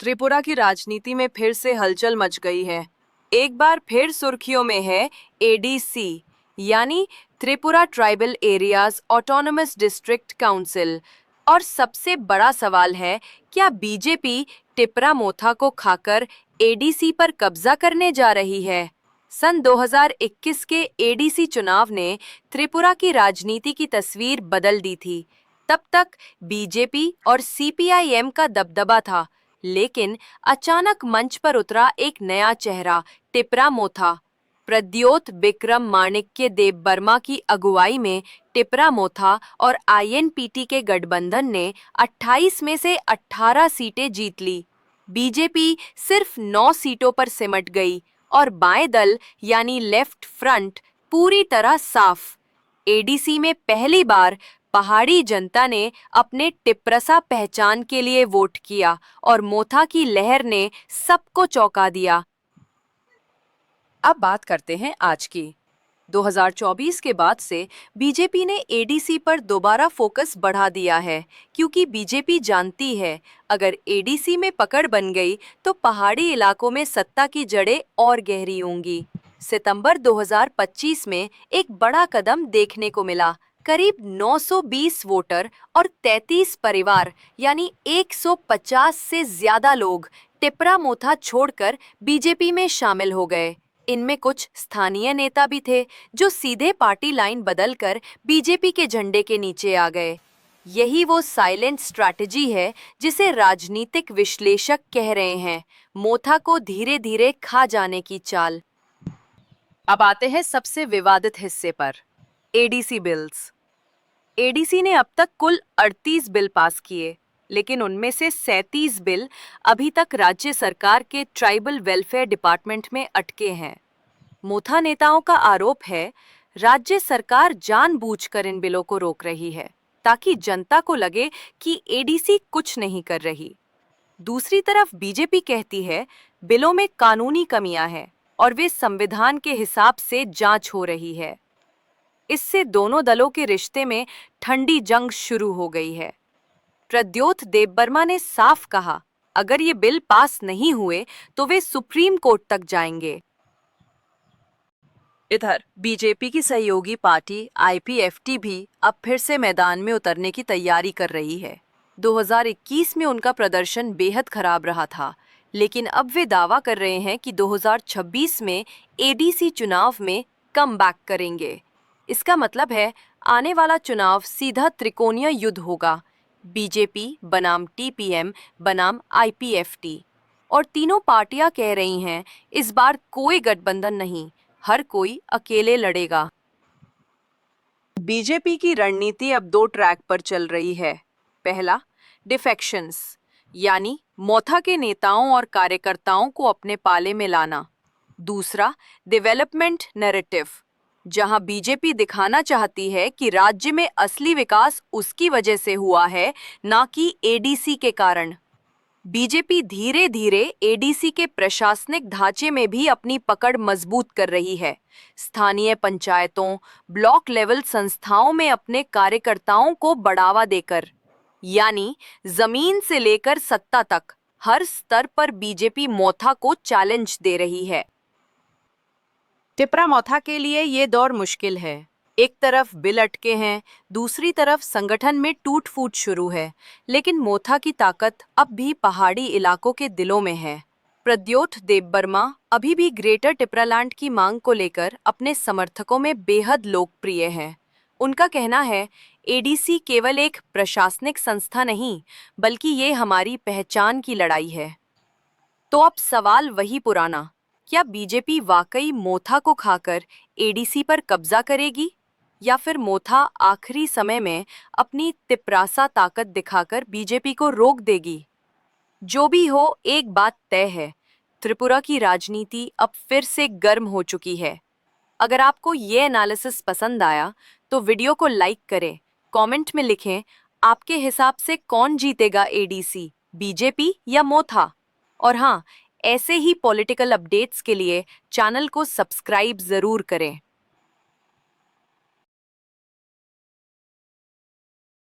त्रिपुरा की राजनीति में फिर से हलचल मच गई है। एक बार फिर सुर्खियों में है एडीसी यानी Tripura tribal areas autonomous district council. और सबसे बड़ा सवाल है, क्या बीजेपी टिपरा मोथा को खाकर एडीसी पर कब्जा करने जा रही है? सन 2021 के एडीसी चुनाव ने त्रिपुरा की राजनीति की तस्वीर बदल दी थी। तब तक बीजेपी और सीपीआईएम का दबदबा था, लेकिन अचानक मंच पर उतरा एक नया चेहरा, टिपरा मोथा। प्रद्योत विक्रम माणिक्य देबबर्मा की अगुवाई में टिपरा मोथा और आईएनपीटी के गठबंधन ने 28 में से 18 सीटें जीत ली। बीजेपी सिर्फ 9 सीटों पर सिमट गई और बाएं दल यानी लेफ्ट फ्रंट पूरी तरह साफ। एडीसी में पहली बार पहाड़ी जनता ने अपने टिप्रसा पहचान के लिए वोट किया और मोथा की लहर ने सबको चौंका दिया। अब बात करते हैं आज की। 2024 के बाद से बीजेपी ने एडीसी पर दोबारा फोकस बढ़ा दिया है, क्योंकि बीजेपी जानती है अगर एडीसी में पकड़ बन गई तो पहाड़ी इलाकों में सत्ता की जड़ें और गहरी होंगी। सितंबर 2025 में एक बड़ा कदम देखने को मिला। करीब 920 वोटर और 33 परिवार यानी 150 से ज्यादा लोग टिपरा मोथा छोड़कर बीजेपी में शामिल हो गए। इनमें कुछ स्थानीय नेता भी थे जो सीधे पार्टी लाइन बदलकर बीजेपी के झंडे के नीचे आ गए। यही वो साइलेंट स्ट्रैटेजी है जिसे राजनीतिक विश्लेषक कह रहे हैं मोथा को धीरे धीरे खा जाने की चाल। अब आते हैं सबसे विवादित हिस्से पर, एडीसी बिल्स। एडीसी ने अब तक कुल 38 बिल पास किए, लेकिन उनमें से 37 बिल अभी तक राज्य सरकार के ट्राइबल वेलफेयर डिपार्टमेंट में अटके हैं। मोथा नेताओं का आरोप है राज्य सरकार जानबूझकर इन बिलों को रोक रही है ताकि जनता को लगे कि एडीसी कुछ नहीं कर रही। दूसरी तरफ बीजेपी कहती है बिलों में कानूनी कमियां हैं और वे संविधान के हिसाब से जांच हो रही है। इससे दोनों दलों के रिश्ते में ठंडी जंग शुरू हो गई है। प्रद्योत देबबर्मा ने साफ कहा अगर ये बिल पास नहीं हुए तो वे सुप्रीम कोर्ट तक जाएंगे। इधर बीजेपी की सहयोगी पार्टी आईपीएफटी भी अब फिर से मैदान में उतरने की तैयारी कर रही है। 2021 में उनका प्रदर्शन बेहद खराब रहा था, लेकिन अब वे दावा कर रहे हैं कि 2026 में एडीसी चुनाव में कमबैक करेंगे। इसका मतलब है आने वाला चुनाव सीधा त्रिकोणीय युद्ध होगा, बीजेपी बनाम टीपीएम बनाम आईपीएफटी। और तीनों पार्टियां कह रही हैं इस बार कोई गठबंधन नहीं, हर कोई अकेले लड़ेगा। बीजेपी की रणनीति अब 2 ट्रैक पर चल रही है। पहला, डिफेक्शंस यानी मोथा के नेताओं और कार्यकर्ताओं को अपने पाले में लाना। दूसरा, डेवलपमेंट नैरेटिव, जहां बीजेपी दिखाना चाहती है कि राज्य में असली विकास उसकी वजह से हुआ है, ना कि एडीसी के कारण। बीजेपी धीरे धीरे एडीसी के प्रशासनिक ढांचे में भी अपनी पकड़ मजबूत कर रही है। स्थानीय पंचायतों, ब्लॉक लेवल संस्थाओं में अपने कार्यकर्ताओं को बढ़ावा देकर, यानी जमीन से लेकर सत्ता तक हर स्तर पर बीजेपी मोथा को चैलेंज दे रही है। टिपरा मोथा के लिए ये दौर मुश्किल है। एक तरफ बिल अटके हैं, दूसरी तरफ संगठन में टूट फूट शुरू है, लेकिन मोथा की ताकत अब भी पहाड़ी इलाकों के दिलों में है। प्रद्योत देबबर्मा अभी भी ग्रेटर टिपरालैंड की मांग को लेकर अपने समर्थकों में बेहद लोकप्रिय हैं। उनका कहना है एडीसी केवल एक प्रशासनिक संस्था नहीं, बल्कि ये हमारी पहचान की लड़ाई है। तो अब सवाल वही पुराना, क्या बीजेपी वाकई मोथा को खाकर एडीसी पर कब्जा करेगी, या फिर मोथा आखिरी समय में अपनी तिपरासा ताकत दिखाकर बीजेपी को रोक देगी? जो भी हो, एक बात तय है, त्रिपुरा की राजनीति अब फिर से गर्म हो चुकी है। अगर आपको ये एनालिसिस पसंद आया तो वीडियो को लाइक करें, कमेंट में लिखें आपके हिसाब से कौन जीतेगा, एडीसी, बीजेपी या मोथा। और हाँ, ऐसे ही पॉलिटिकल अपडेट्स के लिए चैनल को सब्सक्राइब जरूर करें।